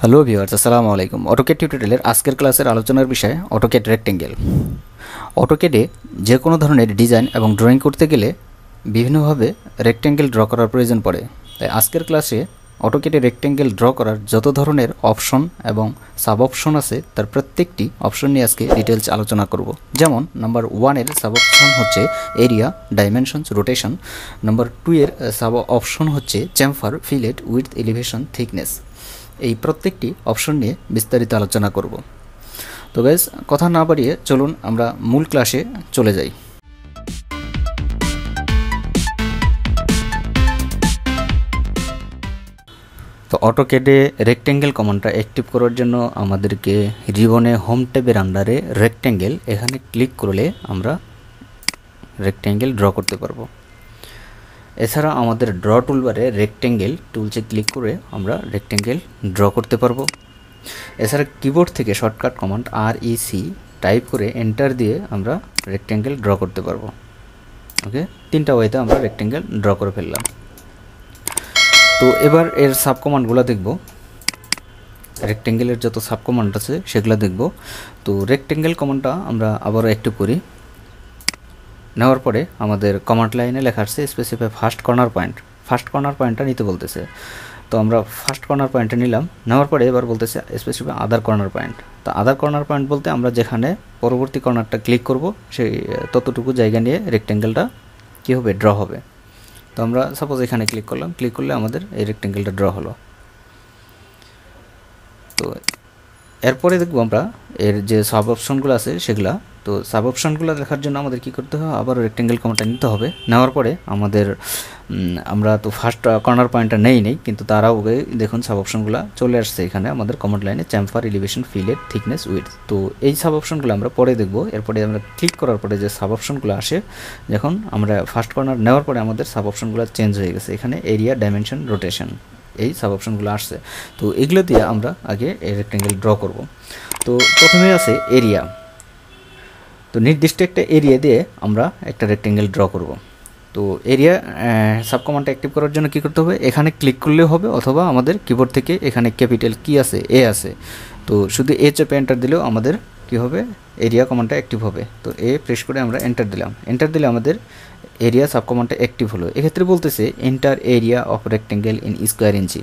Hello viewers, আসসালামু আলাইকুম। AutoCAD টিউটোরিয়ালের আজকের ক্লাসের আলোচনার বিষয় অটোক্যাড রেক্টেঙ্গেল। অটোক্যাডে যে কোনো ধরনের ডিজাইন এবং ড্রয়িং করতে গেলে বিভিন্নভাবে রেক্টেঙ্গেল ড্র করার প্রয়োজন পড়ে। তাই আজকের ক্লাসে অটোক্যাডে রেক্টেঙ্গেল ড্র করার যত ধরনের অপশন এবং সাব অপশন আছে তার প্রত্যেকটি অপশন নিয়ে আজকে ডিটেলস আলোচনা করব। যেমন নাম্বার 1 এর সাব অপশন হচ্ছে এরিয়া, ডাইমেনশনস, রোটেশন। নাম্বার 2 এর সাব অপশন হচ্ছে chamfer, fillet, width, elevation, thickness. এই প্রত্যেকটি অপশন নিয়ে বিস্তারিত আলোচনা করব। তো গাইস, কথা না বাড়িয়ে চলুন আমরা মূল ক্লাসে চলে যাই। তো অটোক্যাডে রেক্টেঙ্গেল কমান্ডটা অ্যাক্টিভ করার জন্য আমাদেরকে রিবনে হোম ট্যাবের আন্ডারে রেক্টেঙ্গেল এখানে ক্লিক করলে আমরা রেক্টেঙ্গেল ড্র করতে পারবো। এছাড়া আমাদের ড্র টুলবারে রেক্টেঙ্গেল টুলসে ক্লিক করে আমরা রেক্টেঙ্গেল ড্র করতে পারবো। এছাড়া কিবোর্ড থেকে শর্টকাট কমান্ড REC টাইপ করে এন্টার দিয়ে আমরা রেক্টেঙ্গেল ড্র করতে পারবো। ওকে, তিনটা ওয়েতে আমরা রেক্টেঙ্গেল ড্র করে ফেললাম। তো এবার এর সাব কমান্ডগুলো দেখব। রেক্টেঙ্গেলের যত সাব কমান্ড আছে সেগুলো দেখব। তো রেক্টেঙ্গেল কমান্ডটা আমরা আবারও একটু করি। নেওয়ার পরে আমাদের কমান্ড লাইনে লেখা আসছে specify first corner point. First corner পয়েন্টটা নিতে বলতেছে, তো আমরা ফার্স্ট কর্নার পয়েন্টটা নিলাম। নেওয়ার পরে এবার বলতেছে স্পেসিফাই আদার কর্নার পয়েন্ট। তো আদার কর্নার পয়েন্ট বলতে আমরা যেখানে পরবর্তী কর্নারটা ক্লিক করব সেই ততটুকু জায়গা নিয়ে রেক্টেঙ্গেলটা কী হবে, ড্র হবে। তো আমরা সাপোজ এখানে ক্লিক করলাম, ক্লিক করলে আমাদের এই রেক্টেঙ্গেলটা ড্র হলো। তো এরপরে দেখব আমরা এর যে সাব অপশনগুলো আছে সেগুলা। তো সাব অপশনগুলো দেখার জন্য আমাদের কী করতে হবে, আবার রেক্টেঙ্গেল কমান্ডটা নিতে হবে। নেওয়ার পরে আমাদের আমরা তো ফার্স্ট কর্নার পয়েন্টটা নেই কিন্তু তার আগে দেখুন সাব অপশনগুলো চলে আসছে এখানে আমাদের কমান্ড লাইনে, chamfer, elevation, fillet, thickness, width. তো এই সাব অপশনগুলো আমরা পরে দেখব। এরপরে আমরা ক্লিক করার পরে যে সাব অপশনগুলো আসে, যখন আমরা ফার্স্ট কর্নার নেওয়ার পরে আমাদের সাব অপশনগুলো চেঞ্জ হয়ে গেছে। এখানে এরিয়া, ডাইমেনশন, রোটেশন এই সাব অপশনগুলো আসছে। তো এগুলো দিয়ে আমরা আগে এই রেক্টেঙ্গেল ড্র করব। তো প্রথমে আছে এরিয়া। তো নির্দিষ্ট একটা এরিয়া দিয়ে আমরা একটা রেক্টেঙ্গেল ড্র করব। তো এরিয়া সাব কমান্ডটা অ্যাক্টিভ করার জন্য কী করতে হবে, এখানে ক্লিক করলেও হবে, অথবা আমাদের কিবোর্ড থেকে এখানে ক্যাপিটাল কি আছে, এ আছে, তো শুধু এ চেপে এন্টার দিলেও আমাদের কী হবে, এরিয়া কমান্ডটা অ্যাক্টিভ হবে। তো এ প্রেস করে আমরা এন্টার দিলাম। এন্টার দিলে আমাদের এরিয়া সাব কমান্ডটা অ্যাক্টিভ হলো। এক্ষেত্রে বলতেছে enter area of rectangle in square ইঞ্চি।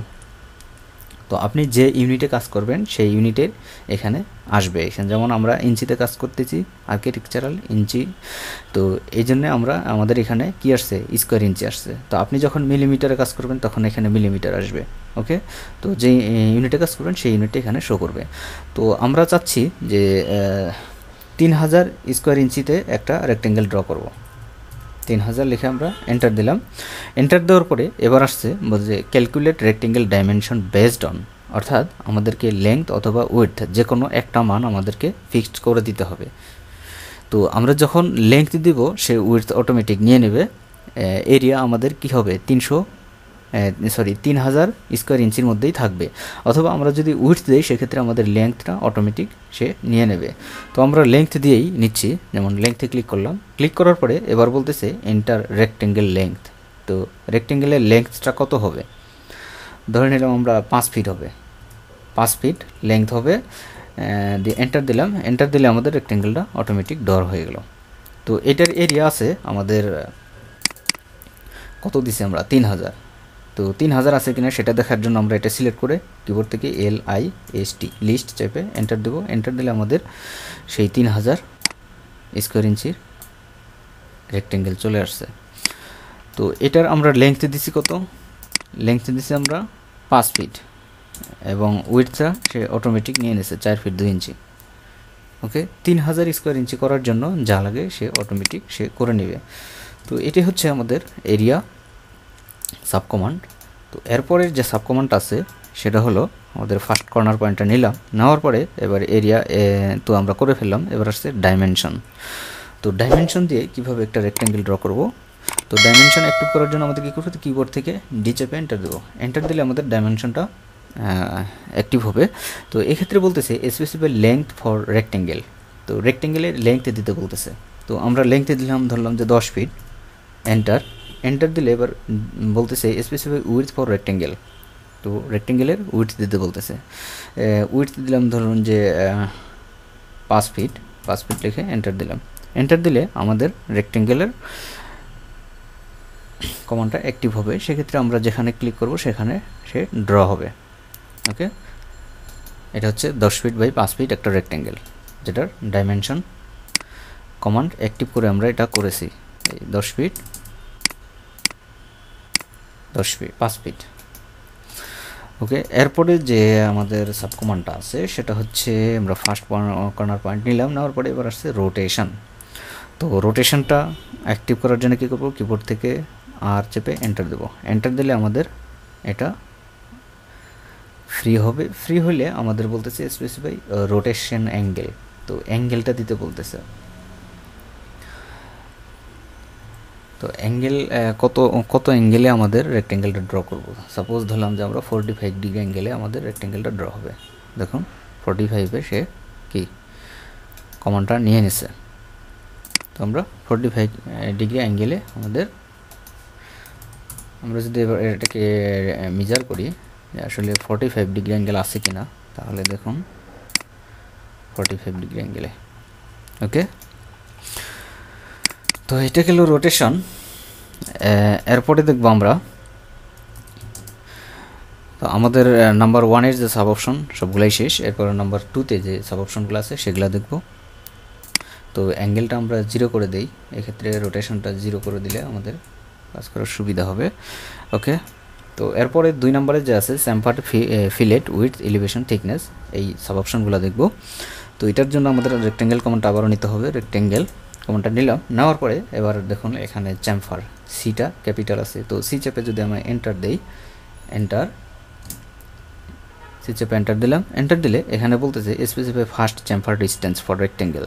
তো আপনি যে ইউনিটে কাজ করবেন সেই ইউনিটের এখানে আসবে। এখানে যেমন আমরা ইঞ্চিতে কাজ করতেছি, আর্কিটেকচারাল ইঞ্চি, তো এই জন্য আমাদের এখানে কি আসছে, স্কোয়ার ইঞ্চি আসছে। তো আপনি যখন মিলিমিটারে কাজ করবেন তখন এখানে মিলিমিটার আসবে। ওকে, তো যে ইউনিটে কাজ করবেন সেই ইউনিটে এখানে শো করবে। তো আমরা চাচ্ছি যে 3000 স্কোয়ার ইঞ্চিতে একটা রেক্টেঙ্গেল ড্র করব। 3000 লিখে আমরা এন্টার দিলাম। এন্টার দেওয়ার পরে এবার আসছে বলছে calculate rectangle dimension based on, অর্থাৎ আমাদেরকে লেংথ অথবা উইডথ যে কোনো একটা মান আমাদেরকে ফিক্সড করে দিতে হবে। তো আমরা যখন লেংথ দিব সে উইডথ অটোমেটিক নিয়ে নেবে। এরিয়া আমাদের কি হবে, 3000 স্কোয়ার ইঞ্চির মধ্যেই থাকবে। অথবা আমরা যদি উইডথ দিই সেক্ষেত্রে আমাদের লেংথটা অটোমেটিক সে নিয়ে নেবে। তো আমরা লেংথ দিয়েই নিচ্ছি, যেমন লেংথে ক্লিক করলাম। ক্লিক করার পরে এবার বলতেছে এন্টার রেক্টেঙ্গেল লেংথ। তো রেক্টেঙ্গেলের লেংথটা কত হবে, ধরে নিলাম আমরা 5 ফিট হবে, 5 ফিট লেংথ হবে। দিয়ে এন্টার দিলাম। এন্টার দিলে আমাদের রেক্টেঙ্গেলটা অটোমেটিক ড্র হয়ে গেল। তো এটার এরিয়া আছে আমাদের কত দিছি আমরা, 3000। তো 3000 আছে কিনা সেটা দেখার জন্য আমরা এটা সিলেক্ট করে কিবোর্ড থেকে LIST লিস্ট চেপে এন্টার দেবো। এন্টার দিলে আমাদের সেই 3000 স্কোয়ার ইঞ্চির রেক্টেঙ্গেল চলে আসছে। তো এটার আমরা লেংথ দিছি কত, লেংথ দিছি আমরা 5 ফিট, এবং উইডথটা সে অটোমেটিক নিয়ে নিয়েছে 4 ফিট 2 ইঞ্চি। ওকে, 3000 স্কোয়ার ইঞ্চি করার জন্য যা লাগে সে অটোমেটিক সে করে নেবে। তো এটি হচ্ছে আমাদের এরিয়া সাব কমান্ড। তো এরপরের যে সাব কমান্ড আছে সেটা হলো আমাদের ফার্স্ট কর্নার পয়েন্টটা নিলাম। নেওয়ার পরে এবার এরিয়া তো আমরা করে ফেললাম। এবার আসছে ডাইমেনশন। তো ডাইমেনশন দিয়ে কীভাবে একটা রেক্টেঙ্গেল ড্র করব। তো ডাইমেনশন অ্যাক্টিভ করার জন্য আমাদের কী করতে হবে, কিবোর্ড থেকে ডি চেপে এন্টার দেবো। এন্টার দিলে আমাদের ডাইমেনশনটা অ্যাক্টিভ হবে। তো এক্ষেত্রে বলতেছে স্পেসিফাই লেংথ ফর রেক্টেঙ্গেল। তো রেক্টেঙ্গেলের লেংথ দিতে বলতেছে। তো আমরা লেংথে দিলাম, ধরলাম যে 10 ফিট। এন্টার দিলে এবার বলতেছে স্পেসিফাই উইডথ ফর রেক্টেঙ্গেল। তো একটু রেক্টেঙ্গেলের উইডথ দিতে বলতেছে। উইডথ দিলাম ধরুন যে 5 ফিট, 5 ফিট লিখে এন্টার দিলাম। এন্টার দিলে আমাদের রেক্টেঙ্গেলের কমান্ডটা অ্যাক্টিভ হবে। সেক্ষেত্রে আমরা যেখানে ক্লিক করব সেখানে সে ড্র হবে। ওকে, এটা হচ্ছে 10 ফিট বাই 5 ফিট একটা রেক্টেঙ্গেল, যেটার ডাইমেনশন কমান্ড অ্যাক্টিভ করে আমরা এটা করেছি। এই 10 ফিট 5 ফিট। ওকে, এরপরে যে আমাদের সাব কমান্ডটা আছে সেটা হচ্ছে আমরা ফার্স্ট কর্নার পয়েন্ট নিলাম, নেওয়ার পরে এবার আসছে রোটেশন। তো রোটেশনটা অ্যাক্টিভ করার জন্য কী করবো, কিবোর্ড থেকে আর চেপে এন্টার দেব। এন্টার দিলে আমাদের এটা ফ্রি হবে। ফ্রি হলে আমাদের বলতেছে স্পেসিফাই রোটেশন অ্যাঙ্গেল, তো অ্যাঙ্গেলটা দিতে বলতেছে। তো অ্যাঙ্গেল কত অ্যাঙ্গেলে আমাদের রেক্টেঙ্গেলটা ড্র করব। সাপোজ ধরলাম যে আমরা 45 ডিগ্রি অ্যাঙ্গেলে আমাদের রেক্টেঙ্গেলটা ড্র হবে। দেখুন 45-এ সে কি কমান্ডটা নিয়ে নিছে। তো আমরা 45 ডিগ্রি অ্যাঙ্গেলে আমরা যদি এবার এটাকে মেজার করি যে আসলে 45 ডিগ্রি অ্যাঙ্গেল আছে কিনা, তাহলে দেখুন 45 ডিগ্রি অ্যাঙ্গেলে। ওকে, তো এটা গেল রোটেশন। এরপরে দেখবো আমরা, তো আমাদের নাম্বার 1-এর যে সাব অপশন সবগুলাই শেষ। এরপর নাম্বার 2-তে যে সাব অপশনগুলো আছে সেগুলো দেখব। তো অ্যাঙ্গেলটা আমরা 0 করে দেই, এক্ষেত্রে রোটেশনটা 0 করে দিলে আমাদের কাজ করার সুবিধা হবে। ওকে, তো এরপরে 2 নম্বরে যে আছে chamfer fillet with elevation thickness, এই সাব অপশনগুলো দেখব। তো এটার জন্য আমাদের রেক্টেঙ্গেল কমান্ডটা আবারও নিতে হবে। রেক্টেঙ্গেল কমান্ডটা নিলাম, নেওয়ার পরে এবার দেখুন এখানে চ্যামফার, সিটা ক্যাপিটাল আছে, তো সি চেপে যদি আমি এন্টার দেই, সি চেপে এন্টার দিলাম। এন্টার দিলে এখানে বলতেছে specify first chamfer distance for rectangle.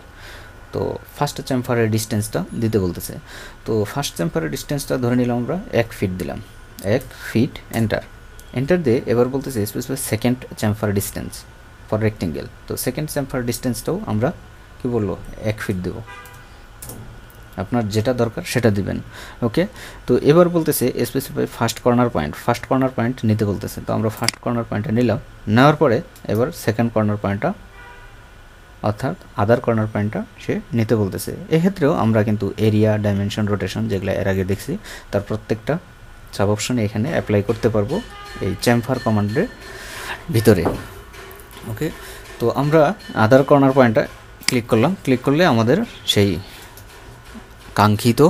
তো ফার্স্ট চ্যামফারের ডিস্টেন্সটা দিতে বলতেছে। তো ফার্স্ট চ্যামফারের ডিস্টেন্সটা ধরে নিলাম আমরা 1 ফিট দিলাম, 1 ফিট এন্টার দিয়ে এবার বলতেছে specify second chamfer distance for rectangle. তো সেকেন্ড চ্যামফার ডিস্টেন্সটাও আমরা কি বললো 1 ফিট দেব, আপনার যেটা দরকার সেটা দিবেন। ওকে, তো এবার বলতেছে স্পেসিফাই ফার্স্ট কর্নার পয়েন্ট নিতে বলতেছে। তো আমরা ফার্স্ট কর্নার পয়েন্টটা নিলাম, নেওয়ার পরে এবার সেকেন্ড কর্নার পয়েন্টটা অর্থাৎ আদার কর্নার পয়েন্টটা সে নিতে বলতেছে। এক্ষেত্রেও আমরা কিন্তু এরিয়া, ডাইমেনশন, রোটেশন যেগুলো এর আগে দেখছি তার প্রত্যেকটা সাব অপশনে এখানে অ্যাপ্লাই করতে পারবো এই চ্যামফার কমান্ডের ভিতরে। ওকে, তো আমরা আদার কর্নার পয়েন্টটা ক্লিক করলাম। ক্লিক করলে আমাদের সেই কাঙ্ক্ষিত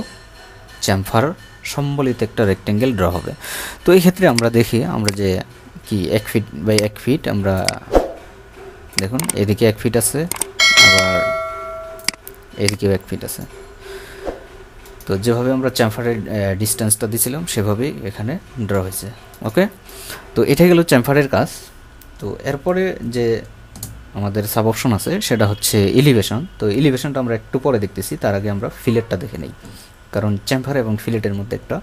চ্যামফার সম্বলিত একটা রেক্টেঙ্গেল ড্র হবে। তো এই ক্ষেত্রে আমরা দেখি, আমরা যে কি 1 ফিট বাই 1 ফিট, আমরা দেখুন এদিকে 1 ফিট আছে, আবার এদিকেও 1 ফিট আছে। তো যেভাবে আমরা চ্যামফারের ডিস্টেন্সটা দিয়েছিলাম সেভাবেই এখানে ড্র হয়েছে। ওকে, তো এটাই গেল চ্যামফারের কাজ। তো এরপরে যে আমাদের সাব অপশন আছে সেটা হচ্ছে এলিভেশন। তো এলিভেশনটা আমরা একটু পরে দেখতেছি, তার আগে আমরা ফিলেটটা দেখে নেই, কারণ চ্যামফার এবং ফিলেটের মধ্যে একটা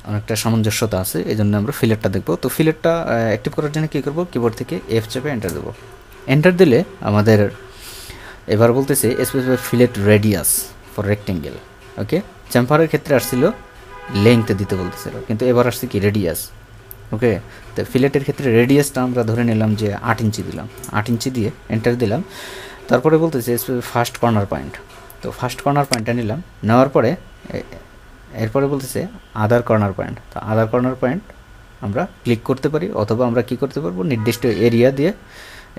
অনেকটা সামঞ্জস্যতা আছে, এই জন্য আমরা ফিলেটটা দেখব। তো ফিলেটটা অ্যাক্টিভ করার জন্য কী করবো, কিবোর্ড থেকে F চেপে এন্টার দেবো। এন্টার দিলে আমাদের এবার বলতেছে specify fillet radius for rectangle. Okay, চ্যামফারের ক্ষেত্রে আসছিল লেংথ দিতে বলতেছিল, কিন্তু এবার আসছে কি রেডিয়াস। ওকে, তো ফিলেটের ক্ষেত্রে রেডিয়াসটা আমরা ধরে নিলাম যে 8 ইঞ্চি দিলাম, 8 ইঞ্চি দিয়ে এন্টার দিলাম। তারপরে বলতেছে ফার্স্ট কর্নার পয়েন্ট, তো ফার্স্ট কর্নার পয়েন্টটা নিলাম, নেওয়ার পরে এরপরে বলতেছে আদার কর্নার পয়েন্ট। তো আদার কর্নার পয়েন্ট আমরা ক্লিক করতে পারি, অথবা আমরা কি করতে পারবো, নির্দিষ্ট এরিয়া দিয়ে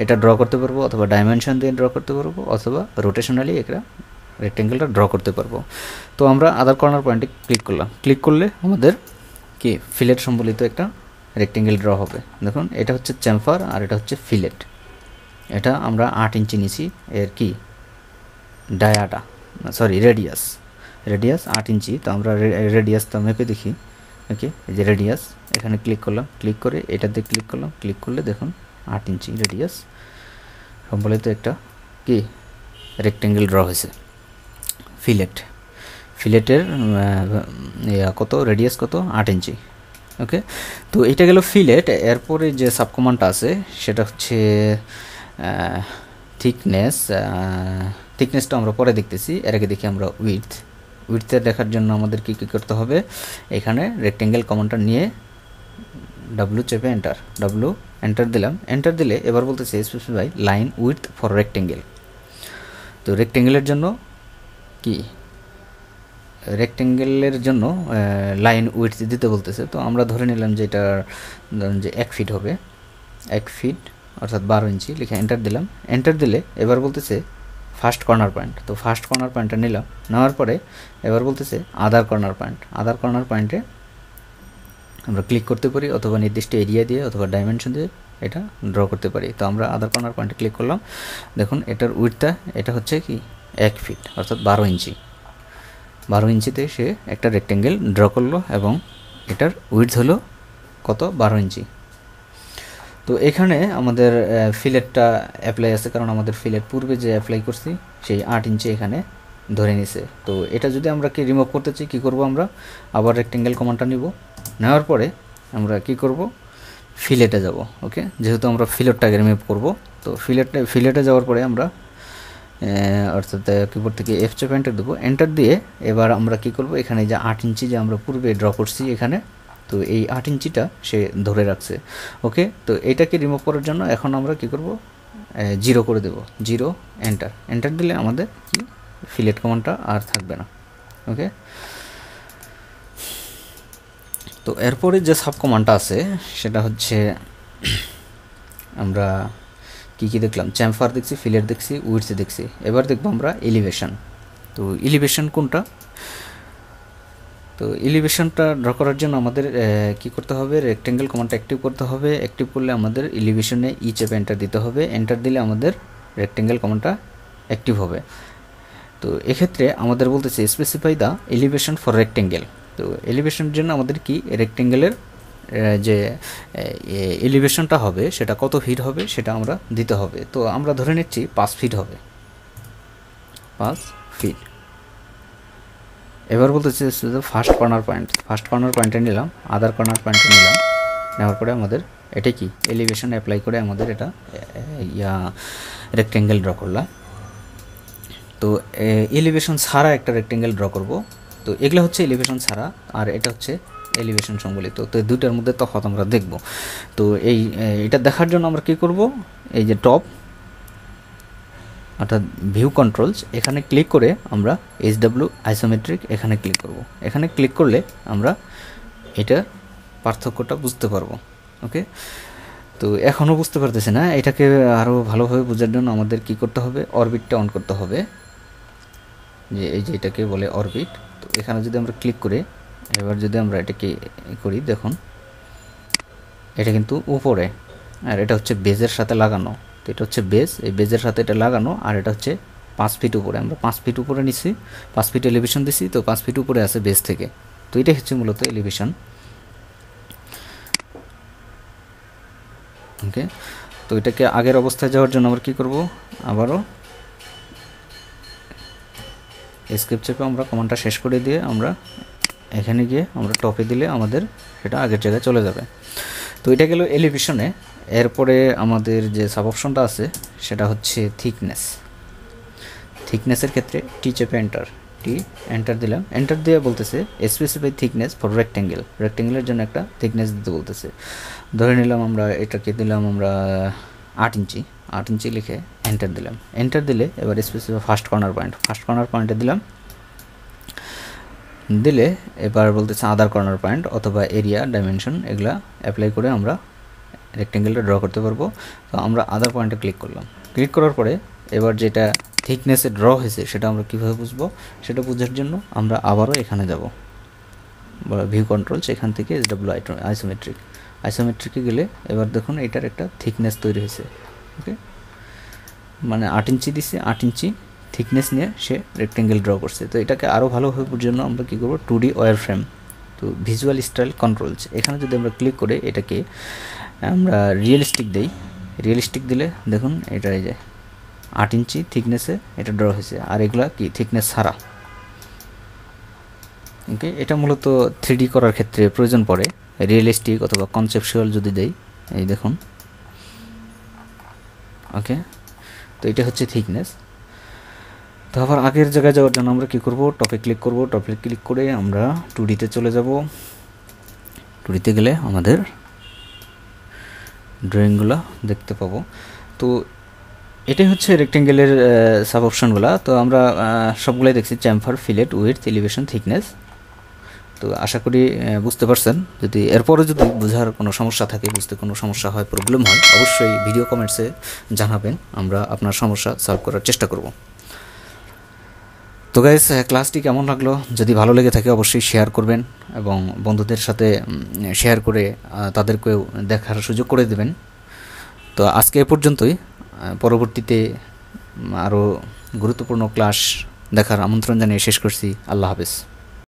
এটা ড্র করতে পারবো, অথবা ডাইমেনশন দিয়ে ড্র করতে পারবো, অথবা রোটেশনালি এটা রেক্টেঙ্গেলটা ড্র করতে পারবো। তো আমরা আদার কর্নার পয়েন্টে ক্লিক করলাম। ক্লিক করলে আমাদের কি ফিলেট সম্বলিত একটা রেক্টেঙ্গেল ড্র হবে। দেখুন এটা হচ্ছে চ্যামফার আর এটা হচ্ছে ফিলেট। এটা আমরা 8 ইঞ্চি নিছি, এর কি ডায়াটা রেডিয়াস 8 ইঞ্চি। তো আমরা রেডিয়াসটা মেপে দেখি। ওকে, এই যে রেডিয়াস, এখানে ক্লিক করলাম, ক্লিক করে এটাতে ক্লিক করলাম, ক্লিক করলে দেখুন 8 ইঞ্চি রেডিয়াস সম্বলিত একটা কি রেক্টেঙ্গেল ড্র হয়েছে। ফিলেটের কত রেডিয়াস, কত 8 ইঞ্চি। ওকে, তো এটা গেল ফিলেট। এরপরে যে সাবকমান্ডটা আছে সেটা হচ্ছে থিকনেসটা আমরা পরে দেখতেছি, এর আগে দেখি আমরা উইডথে দেখার জন্য আমাদের কী কী করতে হবে, এখানে রেক্টেঙ্গেল কমান্ডটা নিয়ে ডাব্লু চেপে এন্টার, ডাব্লু এন্টার দিলাম। এন্টার দিলে এবার বলতেছে specify line with for rectangle. তো রেক্টেঙ্গেলের জন্য কি, রেক্টেঙ্গেলের জন্য লাইন উইথ দিতে বলতেছে। তো আমরা ধরে নিলাম যে এটা ধরুন যে 1 ফিট হবে, 1 ফিট অর্থাৎ 12 ইঞ্চি, লিখে এন্টার দিলাম। এন্টার দিলে এবার বলতেছে ফার্স্ট কর্নার পয়েন্ট, তো ফার্স্ট কর্নার পয়েন্টটা নিলাম। নেওয়ার পরে এবার বলতেছে আদার কর্নার পয়েন্ট, আদার কর্নার পয়েন্টে আমরা ক্লিক করতে পারি অথবা নির্দিষ্ট এরিয়া দিয়ে অথবা ডাইমেনশন দিয়ে এটা ড্র করতে পারি। তো আমরা আদার কর্নার পয়েন্টে ক্লিক করলাম। দেখুন এটার উইথটা এটা হচ্ছে কি 1 ফিট অর্থাৎ 12 ইঞ্চি। 12 ইঞ্চিতে সে একটা রেক্টেঙ্গেল ড্র করলো এবং এটার উইডথ হলো কত, 12 ইঞ্চি। তো এখানে আমাদের ফিলেটটা অ্যাপ্লাই আছে, কারণ আমাদের ফিলেট পূর্বে যে অ্যাপ্লাই করছি সেই 8 ইঞ্চি এখানে ধরে নিছে। তো এটা যদি আমরা কি রিমুভ করতে চাই, কী করব, আমরা আবার রেক্টেঙ্গেল কমান্ডটা নিব। নেওয়ার পরে আমরা কি করব, ফিলেটে যাব। ওকে, যেহেতু আমরা ফিলেটটাকে রিমুভ করব, তো ফিলেটে যাওয়ার পরে আমরা অর্থাৎ কিবোর্ড থেকে F চেপে এন্টার দেবো। এন্টার দিয়ে এবার আমরা কি করব, এখানে যে 8 ইঞ্চি যে আমরা পূর্বে ড্র করছি এখানে, তো এই 8 ইঞ্চিটা সে ধরে রাখছে। ওকে, তো এইটাকে রিমুভ করার জন্য এখন আমরা কি করব, 0 করে দেব, 0 এন্টার। এন্টার দিলে আমাদের কি ফিলেট কমান্ডটা আর থাকবে না। ওকে, তো এরপরে যে সাব কমান্ডটা আছে সেটা হচ্ছে আমরা কি কি দেখলাম, চ্যাম্ফার দেখছি, ফিলেট দেখছি, উইডথ দেখছি। এবার দেখবো আমরা এলিভেশন। তো এলিভেশন কোনটা, তো এলিভেশনটা ড্র করার জন্য আমাদের কি করতে হবে, রেক্টেঙ্গেল কমান্ডটা অ্যাক্টিভ করতে হবে। অ্যাক্টিভ করলে আমাদের এলিভেশনে চেপে এন্টার দিতে হবে। এন্টার দিলে আমাদের রেক্টেঙ্গেল কমান্ডটা অ্যাক্টিভ হবে। তো এক্ষেত্রে আমাদের বলতেছে specify the elevation for rectangle. তো এলিভেশনের জন্য আমাদের কি রেক্টেঙ্গেলের যে এলিভেশনটা হবে সেটা কত ফিট হবে সেটা আমরা দিতে হবে। তো আমরা ধরে নিচ্ছি 5 ফিট হবে, 5 ফিট। এবার বলতেছে first corner point, first corner পয়েন্টে নিলাম, আদার কর্নার পয়েন্টে নিলাম। নেওয়ার পরে আমাদের এটা কি এলিভেশন অ্যাপ্লাই করে আমাদের এটা রেক্টেঙ্গেল ড্র করলাম। তো এলিভেশন ছাড়া একটা রেক্টেঙ্গেল ড্র করব। তো এগুলো হচ্ছে এলিভেশন ছাড়া, আর এটা হচ্ছে এলিভেশন সম্বলিত। তো দুইটার মধ্যে তফাৎ আমরা দেখব। তো এটা দেখার জন্য আমরা কি করব, এই যে টপ অর্থাৎ ভিউ কন্ট্রোলস, এখানে ক্লিক করে আমরা SW আইসোমেট্রিক এখানে ক্লিক করব। এখানে ক্লিক করলে আমরা এটা পার্থক্যটা বুঝতে পারবো। ওকে, তো এখনও বুঝতে পারতেছি না, এটাকে আরও ভালোভাবে বোঝার জন্য আমাদের কি করতে হবে, অরবিটটা অন করতে হবে, যে এই যে এটাকে বলে অরবিট। তো এখানে যদি আমরা ক্লিক করে এবার যদি আমরা এটাকে করি, দেখুন এটা কিন্তু উপরে, আর এটা হচ্ছে বেজের সাথে লাগানো। তো এটা হচ্ছে বেজ, এই বেজের সাথে এটা লাগানো, আর এটা হচ্ছে 5 ফিট উপরে। আমরা 5 ফিট উপরে নিচ্ছি, 5 ফিট এলিভেশন দিছি, তো 5 ফিট উপরে আছে বেজ থেকে। তো এটাই হচ্ছে মূলত এলিভেশন। ওকে, তো এটাকে আগের অবস্থায় যাওয়ার জন্য আমরা কী করব, আবারও এসকেপ চেপে আমরা কমান্ডটা শেষ করে দিয়ে আমরা এখানে গিয়ে আমরা টপে দিলে আমাদের সেটা আগের জায়গায় চলে যাবে। তো এটা গেল এলিভেশনে। এরপরে আমাদের যে সাব অপশনটা আছে সেটা হচ্ছে থিকনেস। থিকনেসের ক্ষেত্রে টি চেপে এন্টার দিলাম। এন্টার দিয়ে বলতেছে স্পেসিফাই থিকনেস ফর রেক্টেঙ্গেল, রেক্টেঙ্গেলের জন্য একটা থিকনেস দিতে বলতেছে। ধরে নিলাম আমরা এটাকে দিলাম আমরা 8 ইঞ্চি, 8 ইঞ্চি লিখে এন্টার দিলাম। এন্টার দিলে এবার স্পেসিফাই ফার্স্ট কর্নার পয়েন্টে দিলাম। দিলে এবার বলতেছে আদার কর্নার পয়েন্ট অথবা এরিয়া ডাইমেনশন, এগুলা অ্যাপ্লাই করে আমরা রেক্টেঙ্গেলটা ড্র করতে পারবো। তো আমরা আদার পয়েন্টে ক্লিক করলাম। ক্লিক করার পরে এবার যেটা থিকনেসে ড্র হয়েছে সেটা আমরা কীভাবে বুঝবো, সেটা বোঝার জন্য আমরা আবারও এখানে যাব, ভিউ কন্ট্রোলস, এখান থেকে SW আইসোমেট্রিকে গেলে এবার দেখুন এটার একটা থিকনেস তৈরি হয়েছে। ওকে, মানে 8 ইঞ্চি দিচ্ছে, 8 ইঞ্চি থিকনেস নিয়ে সে রেক্টেঙ্গেল ড্র করছে। তো এটাকে আরও ভালোভাবে বোঝার জন্য আমরা কী করবো, 2D ওয়্যার ফ্রেম। তো ভিজুয়াল স্টাইল কন্ট্রোলস, এখানে যদি আমরা ক্লিক করে এটাকে আমরা রিয়েলিস্টিক দিই, রিয়েলিস্টিক দিলে দেখুন এটা এই যে 8 ইঞ্চি থিকনেসে এটা ড্র হয়েছে, আর এগুলা কি থিকনেস ছাড়া। ওকে, এটা মূলত 3D করার ক্ষেত্রে প্রয়োজন পড়ে, রিয়েলিস্টিক অথবা কনসেপচুয়াল যদি দেই, এই দেখুন। ওকে, তো এটা হচ্ছে থিকনেস। তো আবার আগের জায়গায় যাওয়ার জন্য আমরা কী করব, টপে ক্লিক করব। টপে ক্লিক করে আমরা 2Dতে চলে যাব। 2Dতে গেলে আমাদের ড্রয়িংগুলো দেখতে পাবো। তো এটাই হচ্ছে রেক্টেঙ্গেলের সাব অপশানগুলো। তো আমরা সবগুলাই দেখছি, চ্যাম্ফার, ফিলেট, উইডথ, এলিভেশন, থিকনেস। তো আশা করি বুঝতে পারছেন। যদি এরপরে যদি বোঝার কোনো সমস্যা থাকে, বুঝতে কোনো সমস্যা হয়, প্রবলেম হয়, অবশ্যই ভিডিও কমেন্টসে জানাবেন, আমরা আপনার সমস্যা সলভ করার চেষ্টা করব। তো গাইস, ক্লাসটি কেমন লাগলো? যদি ভালো লেগে থাকে অবশ্যই শেয়ার করবেন এবং বন্ধুদের সাথে শেয়ার করে তাদেরকেও দেখার সুযোগ করে দেবেন। তো আজকে এ পর্যন্তই। পরবর্তীতে আরও গুরুত্বপূর্ণ ক্লাস দেখার আমন্ত্রণ জানিয়ে শেষ করছি। আল্লাহ হাফেজ।